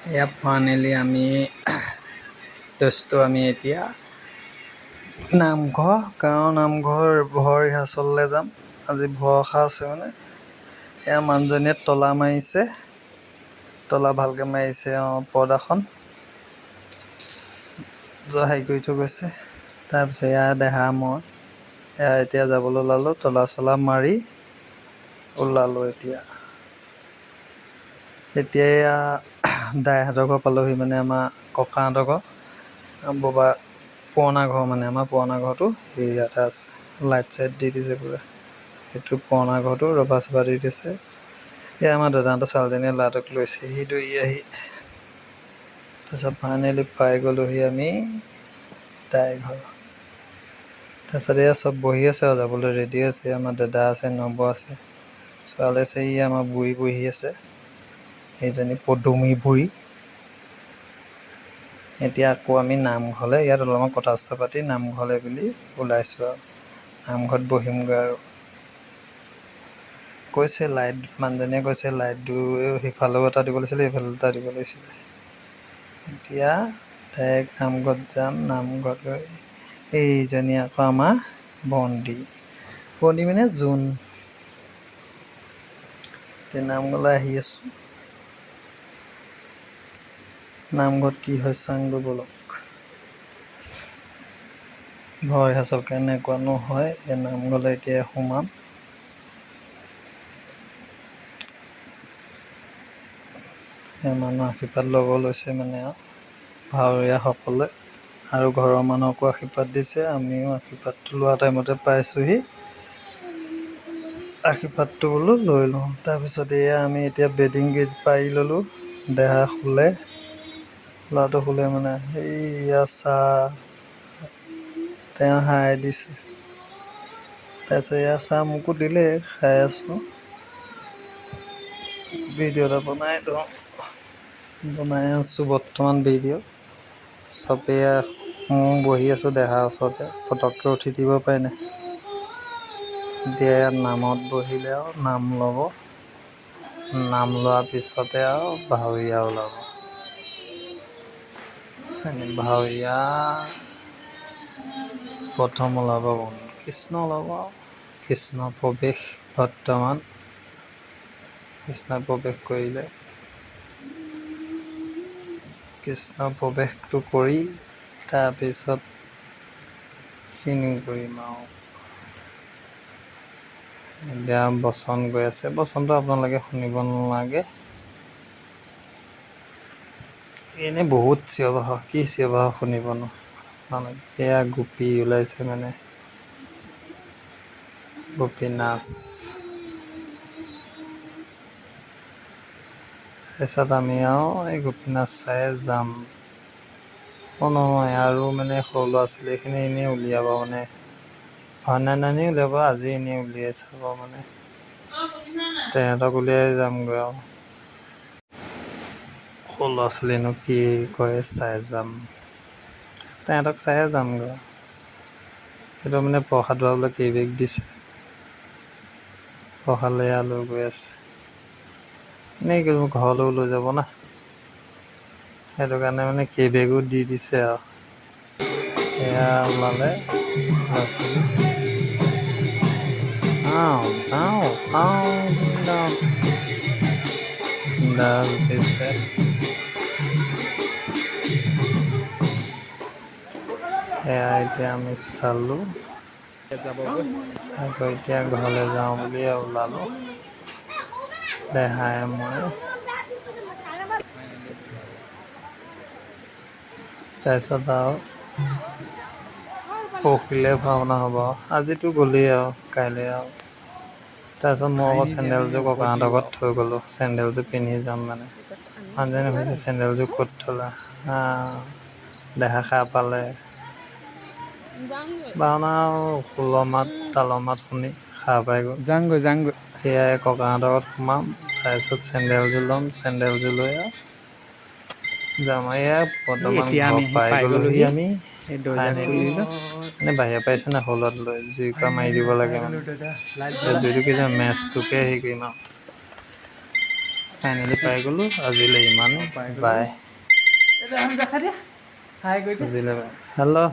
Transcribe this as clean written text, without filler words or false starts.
এয়া ফাইনেলি আমি এতিয়া গাঁৱৰ নামঘৰ ৰিহাৰ্চললৈ যাম। আজি ভৰসা আছে মানে এয়া মানুহজনীয়ে তলা মাৰিছে, তলা ভালকৈ মাৰিছে। পৰ্দাখন হেৰি কৰি থৈ গৈছে। তাৰপিছত এয়া দেহা মই এতিয়া যাবলৈ ওলালোঁ, তলা চলা মাৰি ওলালোঁ। এতিয়া দাইহঁতৰ ঘৰ পালোহি, মানে আমাৰ ককাহঁতৰ ঘৰ, ববা পুৰণা ঘৰ। মানে আমাৰ পুৰণা ঘৰটো ইয়াতে আছে, লাইট চাইট দি দিছে পূৰা। সেইটো পুৰণা ঘৰটো ৰভা চভা দি দিছে। এয়া আমাৰ দাদাহঁতৰ ছোৱালীজনীয়ে ল'ৰাটোক লৈছেহি দৌৰি আহি। তাৰপিছত ফাইনেলি পাই গ'লোহি আমি দাই ঘৰ। তাৰপিছত এয়া চব বহি আছে আৰু যাবলৈ ৰেডি আছে। আমাৰ দাদা আছে, নবৌ আছে, ছোৱালী আছে, আমাৰ বুঢ়ী বহি আছে, সেইজনী পদুমী বুঢ়ী। এতিয়া আকৌ আমি নামঘৰলৈ, ইয়াত অলপমান কথা চথা পাতি নামঘৰলৈ বুলি ওলাইছোঁ আৰু নামঘৰত বহিমগৈ আৰু কৈছে মানুহজনীয়ে কৈছে লাইটটো সিফালেও এটা দিব লাগিছিলে, এইফালে এটা দিব লাগিছিলে। এতিয়া ডাইৰেক্ট নামঘৰত যাম। নামঘৰত গৈ এইজনী আকৌ আমাৰ বন্দি মানে জোন। নামঘৰলৈ আহি আছোঁ। নামঘৰত কি হয় চাওঁগৈ ব'লক। ঘৰ ৰিহাৰ্চল কেনেকুৱানো হয়, এই নামঘৰলৈ এতিয়া সোমাম। মানুহ আশীৰ্বাদ ল'ব লৈছে মানে আৰু ভাৱৰীয়াসকলে, আৰু ঘৰৰ মানুহকো আশীৰ্বাদ দিছে। আমিও আশীৰ্বাদটো লোৱা টাইমতে পাইছোঁহি। আশীৰ্বাদটো বোলো লৈ লওঁ। তাৰপিছত এয়া আমি এতিয়া বেডিং পাৰি ল'লোঁ। দেহা শুলে, ল'ৰাটো শুলে মানে সেইয়া তেওঁ হাই দিছে। তাৰপিছত এয়া চাহ মোকো দিলে, খাই আছোঁ। ভিডিঅ' এটা বনাই আছোঁ বৰ্তমান ভিডিঅ'। চবেই মই বহি আছোঁ দেহাৰ ওচৰতে, পটককৈ উঠি দিব পাৰে নাই। এতিয়া ইয়াত নামত বহিলে আৰু নাম ল'ব। নাম লোৱাৰ পিছতে আৰু ভাৱৰীয়া ওলাব। ভাৱৰীয়া প্ৰথম ওলাব কৃষ্ণ ওলাব। কৃষ্ণ প্ৰৱেশ বৰ্তমান কৃষ্ণ প্ৰৱেশ কৰিলে। কৃষ্ণ প্ৰৱেশটো কৰি তাৰপিছত কিনো কৰিম আৰু এতিয়া বচন গৈ আছে। বচনটো আপোনালোকে শুনিব নালাগে। এনেই বহুত চিঞৰ বাখৰ, কি চিঞৰ বাখৰ শুনিবনো আপোনালোকে। এয়া গোপী ওলাইছে, মানে গোপী নাচ। তাৰপিছত আমি আৰু এই গোপী নাচ চাই যাম। নহয় আৰু মানে সৰু ল'ৰা ছোৱালীখিনি এনেই উলিয়াব, মানে ভাওনা উলিয়াব। আজি এনেই উলিয়াই চাব, মানে তেহেঁতক উলিয়াই যামগৈ আৰু সৰু ল'ৰা ছোৱালীনো কি কৰে চাই যাম। তেহেঁতক চাইহে যামগৈ। সেইটো মানে প্ৰসাদ পাবলৈ কেইবেগ দিছে, প্ৰসাদলৈ লৈ গৈ আছে। এনেই ঘৰলৈও লৈ যাব না, সেইটো কাৰণে মানে কেইবেগো দি দিছে আৰু এয়া ওলালে ল'ৰা ছোৱালী। ডান্স দিছে। এয়া এতিয়া আমি চালোঁ, চাই এতিয়া ঘৰলৈ যাওঁ বুলি ওলালোঁ দেহাই মই। তাৰপিছত আৰু পৰহিলৈ ভাওনা হ'ব। আজিতো গ'লেই আৰু কাইলৈ আৰু তাৰপিছত মই আকৌ চেণ্ডেলযোৰ ককাহঁতৰ ঘৰত থৈ গ'লোঁ। চেণ্ডেলযোৰ পিন্ধি যাম মানে। মানুহজনে কৈছে চেণ্ডেলযোৰ ক'ত থ'লা? দেহা সাৰ পালে। ভাওনা আৰু খোলৰ মাত তালৰ মাত শুনি সাৰ পাই গ'ল। যাংগৈ সেয়াই ককাহঁতৰ ঘৰত সোমাম, তাৰপিছত চেণ্ডেলযোৰ ল'ম, চেণ্ডেলযোৰ লৈ আৰু যাম। এয়া বৰ্তমান এতিয়া ঘৰ আমি পাই গ'লোহি আমি এই দৰ্জা ফাইনেলি। খুলিলোঁ। মানে বাহিৰৰ পাইছোঁ না, শলত লৈ জুইকুৰা মাৰি দিব লাগে। মানে জুইটো কি যে মেচটোকে হেৰি কৰিম আৰু ফাইনেলি পাই গ'লোঁ। আজিলৈ ইমানেই, পাই গ'লো বাই। এতিয়া আমি দেখা দিয়া হাই কৰি দিয়া আজিলৈ বাই। হেল্ল'